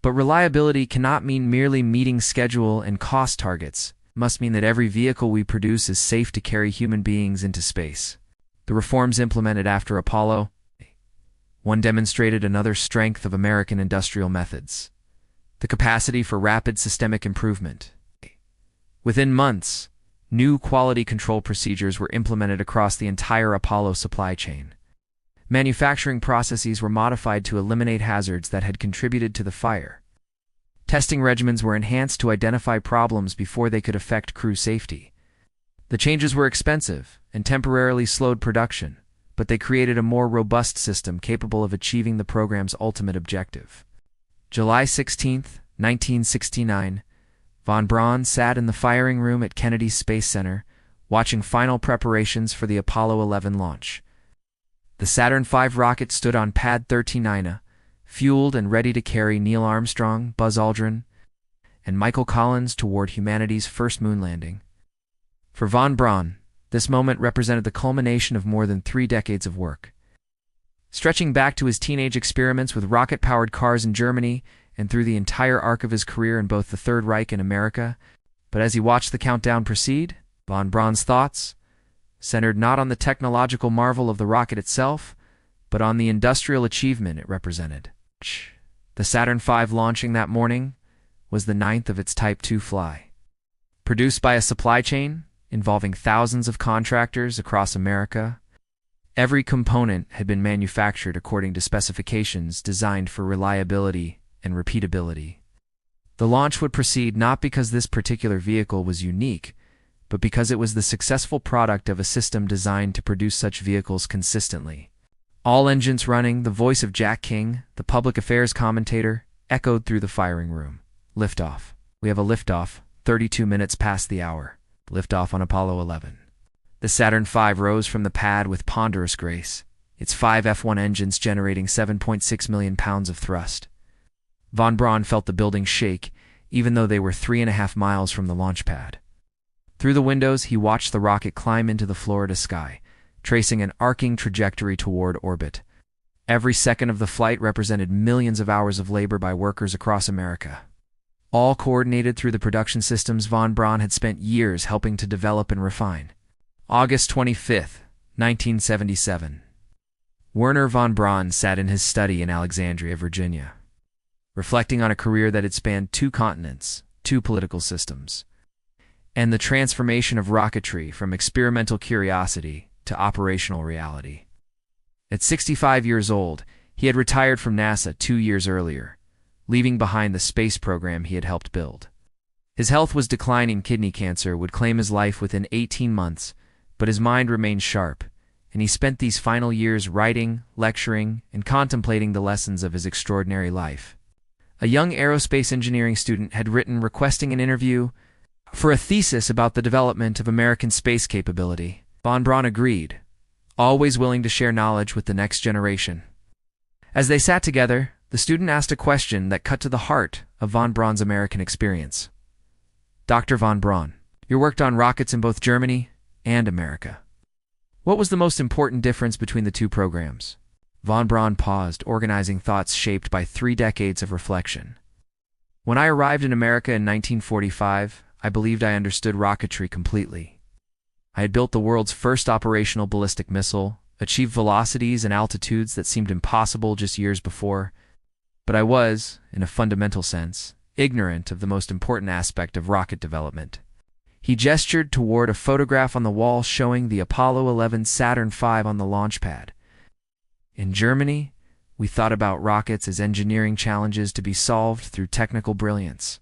Speaker 1: But reliability cannot mean merely meeting schedule and cost targets. It must mean that every vehicle we produce is safe to carry human beings into space. The reforms implemented after Apollo 1 demonstrated another strength of American industrial methods: the capacity for rapid systemic improvement. Within months, new quality control procedures were implemented across the entire Apollo supply chain. Manufacturing processes were modified to eliminate hazards that had contributed to the fire. Testing regimens were enhanced to identify problems before they could affect crew safety. The changes were expensive and temporarily slowed production, but they created a more robust system capable of achieving the program's ultimate objective. July 16, 1969, von Braun sat in the firing room at Kennedy Space Center, watching final preparations for the Apollo 11 launch. The Saturn V rocket stood on Pad 13, fueled and ready to carry Neil Armstrong, Buzz Aldrin, and Michael Collins toward humanity's first moon landing. For von Braun, this moment represented the culmination of more than 3 decades of work. Stretching back to his teenage experiments with rocket-powered cars in Germany and through the entire arc of his career in both the Third Reich and America, but as he watched the countdown proceed, von Braun's thoughts centered not on the technological marvel of the rocket itself, but on the industrial achievement it represented. The Saturn V launching that morning was the 9th of its Type II fly. Produced by a supply chain involving thousands of contractors across America, every component had been manufactured according to specifications designed for reliability and repeatability. The launch would proceed not because this particular vehicle was unique, but because it was the successful product of a system designed to produce such vehicles consistently. All engines running, the voice of Jack King, the public affairs commentator, echoed through the firing room. Liftoff. We have a liftoff, 32 minutes past the hour. Liftoff on Apollo 11. The Saturn V rose from the pad with ponderous grace, its 5 F1 engines generating 7.6 million pounds of thrust. Von Braun felt the building shake, even though they were 3.5 miles from the launch pad. Through the windows, he watched the rocket climb into the Florida sky, tracing an arcing trajectory toward orbit. Every second of the flight represented millions of hours of labor by workers across America, all coordinated through the production systems von Braun had spent years helping to develop and refine. August 25, 1977. Wernher von Braun sat in his study in Alexandria, Virginia, reflecting on a career that had spanned 2 continents, 2 political systems, and the transformation of rocketry from experimental curiosity to operational reality. At 65 years old, he had retired from NASA 2 years earlier, leaving behind the space program he had helped build. His health was declining. Kidney cancer would claim his life within 18 months, but his mind remained sharp, and he spent these final years writing, lecturing, and contemplating the lessons of his extraordinary life. A young aerospace engineering student had written requesting an interview for a thesis about the development of American space capability. Von Braun agreed, always willing to share knowledge with the next generation. As they sat together, the student asked a question that cut to the heart of von Braun's American experience. "Dr. von Braun, you worked on rockets in both Germany and America. What was the most important difference between the 2 programs?" Von Braun paused, organizing thoughts shaped by 3 decades of reflection. "When I arrived in America in 1945, I believed I understood rocketry completely. I had built the world's first operational ballistic missile, achieved velocities and altitudes that seemed impossible just years before, but I was, in a fundamental sense, ignorant of the most important aspect of rocket development." He gestured toward a photograph on the wall showing the Apollo 11 Saturn V on the launch pad. "In Germany, we thought about rockets as engineering challenges to be solved through technical brilliance.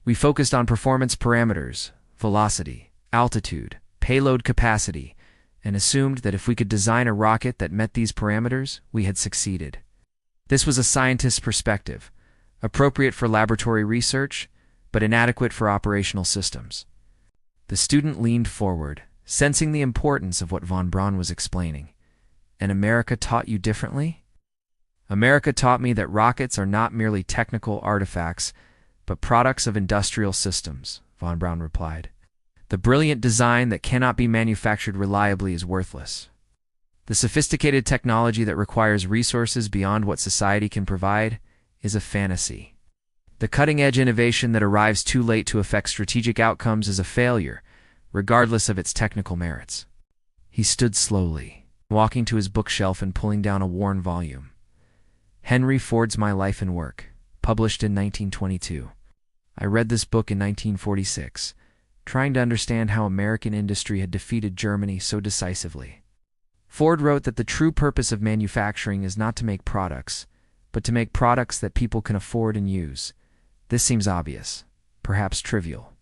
Speaker 1: We focused on performance parameters, velocity, altitude, payload capacity, and assumed that if we could design a rocket that met these parameters, we had succeeded. This was a scientist's perspective, appropriate for laboratory research, but inadequate for operational systems." The student leaned forward, sensing the importance of what von Braun was explaining. "And America taught you differently?" America taught me that rockets are not merely technical artifacts, but products of industrial systems, von Braun replied. The brilliant design that cannot be manufactured reliably is worthless. The sophisticated technology that requires resources beyond what society can provide is a fantasy. The cutting-edge innovation that arrives too late to affect strategic outcomes is a failure, regardless of its technical merits. He stood slowly, walking to his bookshelf and pulling down a worn volume. Henry Ford's My Life and Work, published in 1922. I read this book in 1946, trying to understand how American industry had defeated Germany so decisively. Ford wrote that the true purpose of manufacturing is not to make products, but to make products that people can afford and use. This seems obvious, perhaps trivial.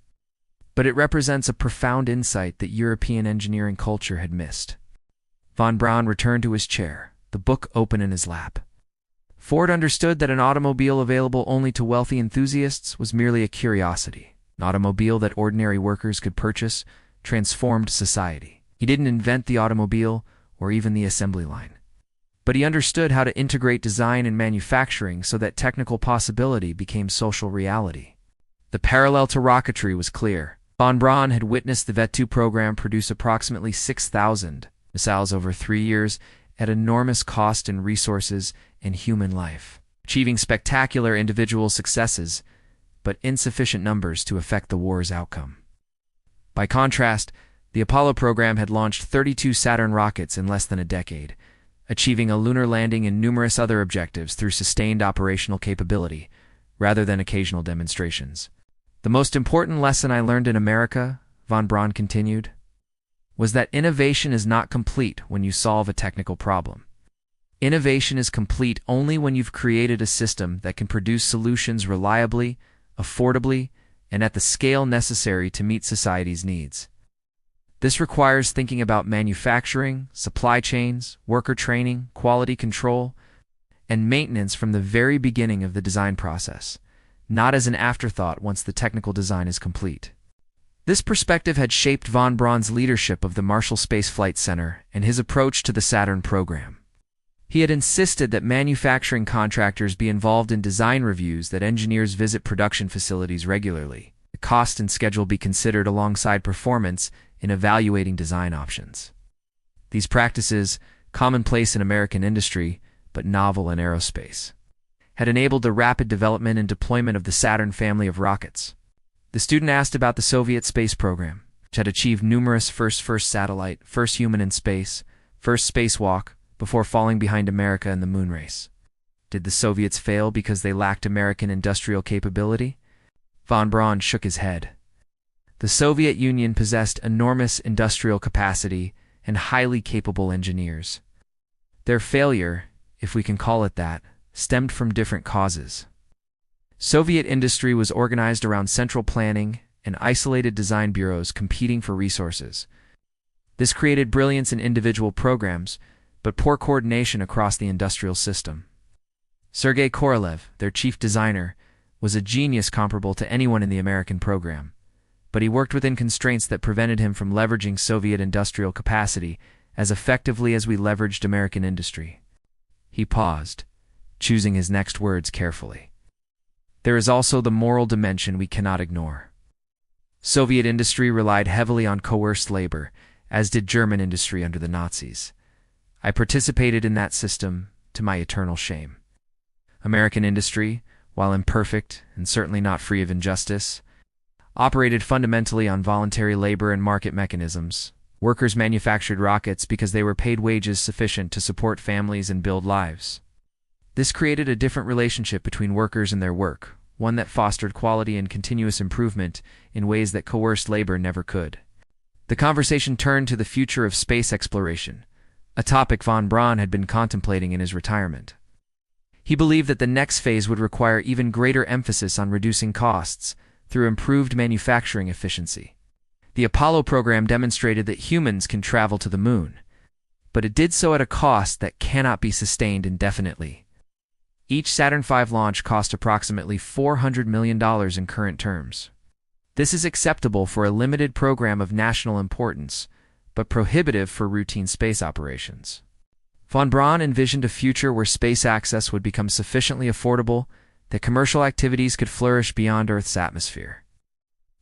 Speaker 1: But it represents a profound insight that European engineering culture had missed. Von Braun returned to his chair, the book open in his lap. Ford understood that an automobile available only to wealthy enthusiasts was merely a curiosity. An automobile that ordinary workers could purchase transformed society. He didn't invent the automobile or even the assembly line. But he understood how to integrate design and manufacturing so that technical possibility became social reality. The parallel to rocketry was clear. Von Braun had witnessed the V-2 program produce approximately 6,000 missiles over 3 years at enormous cost in resources and human life, achieving spectacular individual successes, but insufficient numbers to affect the war's outcome. By contrast, the Apollo program had launched 32 Saturn rockets in less than a decade, achieving a lunar landing and numerous other objectives through sustained operational capability, rather than occasional demonstrations. The most important lesson I learned in America, von Braun continued, was that innovation is not complete when you solve a technical problem. Innovation is complete only when you've created a system that can produce solutions reliably, affordably, and at the scale necessary to meet society's needs. This requires thinking about manufacturing, supply chains, worker training, quality control, and maintenance from the very beginning of the design process, not as an afterthought once the technical design is complete. This perspective had shaped von Braun's leadership of the Marshall Space Flight Center and his approach to the Saturn program. He had insisted that manufacturing contractors be involved in design reviews, that engineers visit production facilities regularly, the cost and schedule be considered alongside performance in evaluating design options. These practices, commonplace in American industry but novel in aerospace, had enabled the rapid development and deployment of the Saturn family of rockets. The student asked about the Soviet space program, which had achieved numerous first satellite, first human in space, first spacewalk, before falling behind America in the moon race. Did the Soviets fail because they lacked American industrial capability? Von Braun shook his head. The Soviet Union possessed enormous industrial capacity and highly capable engineers. Their failure, if we can call it that, stemmed from different causes. Soviet industry was organized around central planning and isolated design bureaus competing for resources. This created brilliance in individual programs, but poor coordination across the industrial system. Sergei Korolev, their chief designer, was a genius comparable to anyone in the American program, but he worked within constraints that prevented him from leveraging Soviet industrial capacity as effectively as we leveraged American industry. He paused, choosing his next words carefully. There is also the moral dimension we cannot ignore. Soviet industry relied heavily on coerced labor, as did German industry under the Nazis. I participated in that system to my eternal shame. American industry, while imperfect and certainly not free of injustice, operated fundamentally on voluntary labor and market mechanisms. Workers manufactured rockets because they were paid wages sufficient to support families and build lives. This created a different relationship between workers and their work, one that fostered quality and continuous improvement in ways that coerced labor never could. The conversation turned to the future of space exploration, a topic von Braun had been contemplating in his retirement. He believed that the next phase would require even greater emphasis on reducing costs through improved manufacturing efficiency. The Apollo program demonstrated that humans can travel to the moon, but it did so at a cost that cannot be sustained indefinitely. Each Saturn V launch cost approximately $400 million in current terms. This is acceptable for a limited program of national importance, but prohibitive for routine space operations. Von Braun envisioned a future where space access would become sufficiently affordable that commercial activities could flourish beyond Earth's atmosphere.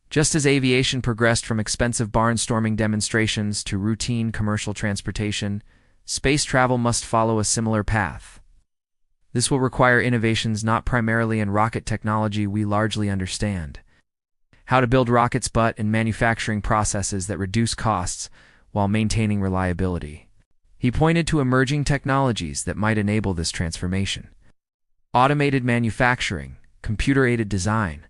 Speaker 1: Just as aviation progressed from expensive barnstorming demonstrations to routine commercial transportation, space travel must follow a similar path. This will require innovations not primarily in rocket technology we largely understand. How to build rockets, but in manufacturing processes that reduce costs while maintaining reliability. He pointed to emerging technologies that might enable this transformation. Automated manufacturing, computer-aided design,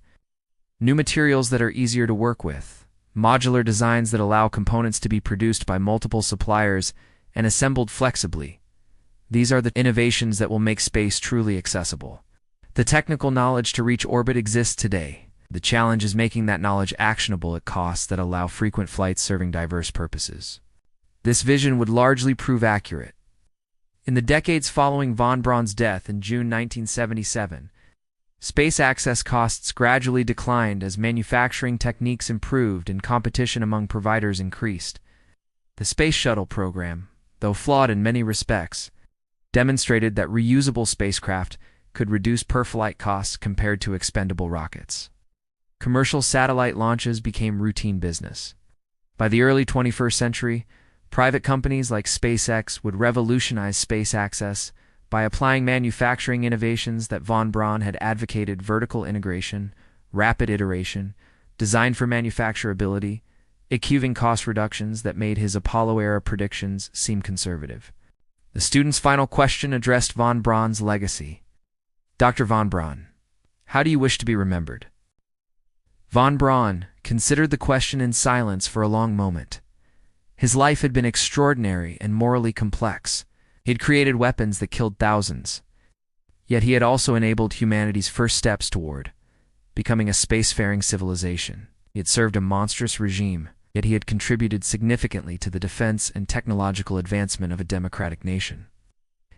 Speaker 1: new materials that are easier to work with, modular designs that allow components to be produced by multiple suppliers and assembled flexibly. These are the innovations that will make space truly accessible. The technical knowledge to reach orbit exists today. The challenge is making that knowledge actionable at costs that allow frequent flights serving diverse purposes. This vision would largely prove accurate. In the decades following von Braun's death in June 1977, space access costs gradually declined as manufacturing techniques improved and competition among providers increased. The Space Shuttle program, though flawed in many respects, demonstrated that reusable spacecraft could reduce per-flight costs compared to expendable rockets. Commercial satellite launches became routine business. By the early 21st century, private companies like SpaceX would revolutionize space access by applying manufacturing innovations that von Braun had advocated: vertical integration, rapid iteration, design for manufacturability, achieving cost reductions that made his Apollo-era predictions seem conservative. The student's final question addressed von Braun's legacy. Dr. von Braun, how do you wish to be remembered? Von Braun considered the question in silence for a long moment. His life had been extraordinary and morally complex. He had created weapons that killed thousands. Yet he had also enabled humanity's first steps toward becoming a spacefaring civilization. He had served a monstrous regime, yet he had contributed significantly to the defense and technological advancement of a democratic nation.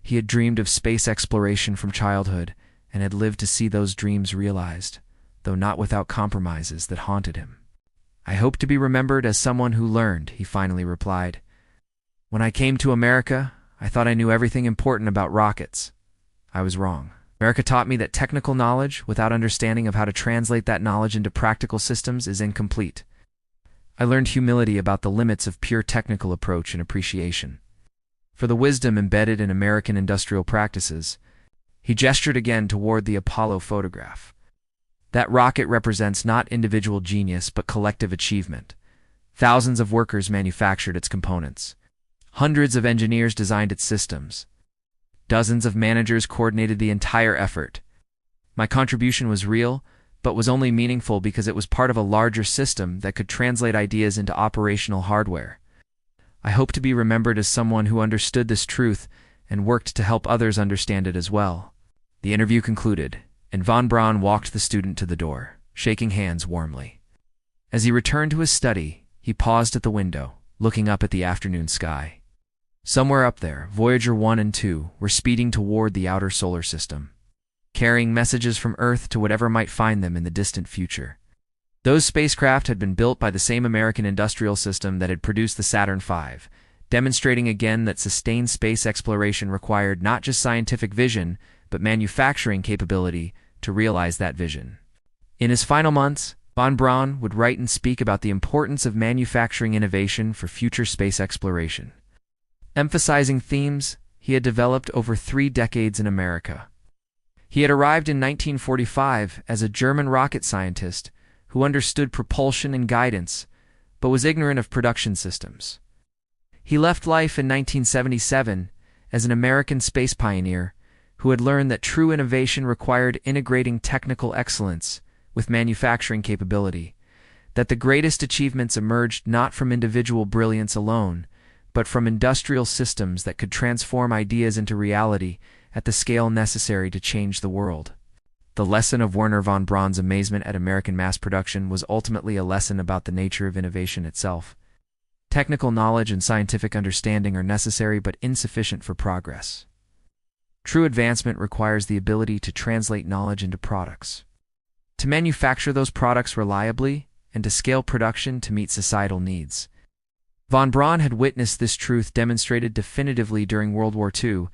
Speaker 1: He had dreamed of space exploration from childhood and had lived to see those dreams realized, though not without compromises that haunted him. I hope to be remembered as someone who learned, he finally replied. When I came to America, I thought I knew everything important about rockets. I was wrong. America taught me that technical knowledge, without understanding of how to translate that knowledge into practical systems, is incomplete. I learned humility about the limits of pure technical approach and appreciation for the wisdom embedded in American industrial practices. He gestured again toward the Apollo photograph. That rocket represents not individual genius but collective achievement. Thousands of workers manufactured its components. Hundreds of engineers designed its systems. Dozens of managers coordinated the entire effort. My contribution was real, but was only meaningful because it was part of a larger system that could translate ideas into operational hardware. I hope to be remembered as someone who understood this truth and worked to help others understand it as well. The interview concluded, and von Braun walked the student to the door, shaking hands warmly. As he returned to his study, he paused at the window, looking up at the afternoon sky. Somewhere up there, Voyager 1 and 2 were speeding toward the outer solar system, carrying messages from Earth to whatever might find them in the distant future. Those spacecraft had been built by the same American industrial system that had produced the Saturn V, demonstrating again that sustained space exploration required not just scientific vision, but manufacturing capability to realize that vision. In his final months, von Braun would write and speak about the importance of manufacturing innovation for future space exploration, emphasizing themes he had developed over 3 decades in America. He had arrived in 1945 as a German rocket scientist who understood propulsion and guidance, but was ignorant of production systems. He left life in 1977 as an American space pioneer who had learned that true innovation required integrating technical excellence with manufacturing capability, that the greatest achievements emerged not from individual brilliance alone, but from industrial systems that could transform ideas into reality at the scale necessary to change the world. The lesson of Wernher von Braun's amazement at American mass production was ultimately a lesson about the nature of innovation itself. Technical knowledge and scientific understanding are necessary but insufficient for progress. True advancement requires the ability to translate knowledge into products, to manufacture those products reliably, and to scale production to meet societal needs. Von Braun had witnessed this truth demonstrated definitively during World War II,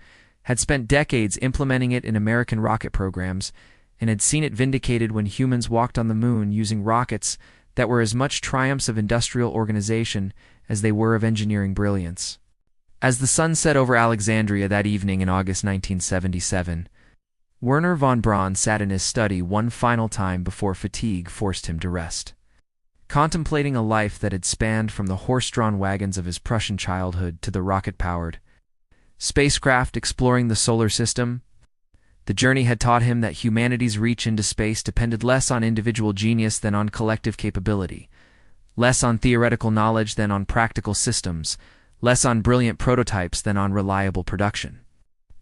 Speaker 1: had spent decades implementing it in American rocket programs, and had seen it vindicated when humans walked on the moon using rockets that were as much triumphs of industrial organization as they were of engineering brilliance. As the sun set over Alexandria that evening in August 1977, Wernher von Braun sat in his study one final time before fatigue forced him to rest. Contemplating a life that had spanned from the horse-drawn wagons of his Prussian childhood to the rocket-powered spacecraft exploring the solar system, the journey had taught him that humanity's reach into space depended less on individual genius than on collective capability, less on theoretical knowledge than on practical systems, less on brilliant prototypes than on reliable production.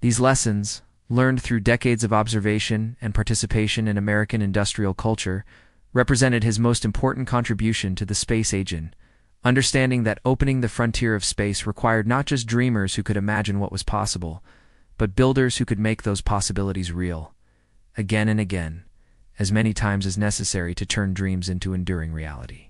Speaker 1: These lessons, learned through decades of observation and participation in American industrial culture, represented his most important contribution to the space age, understanding that opening the frontier of space required not just dreamers who could imagine what was possible, but builders who could make those possibilities real, again and again, as many times as necessary to turn dreams into enduring reality.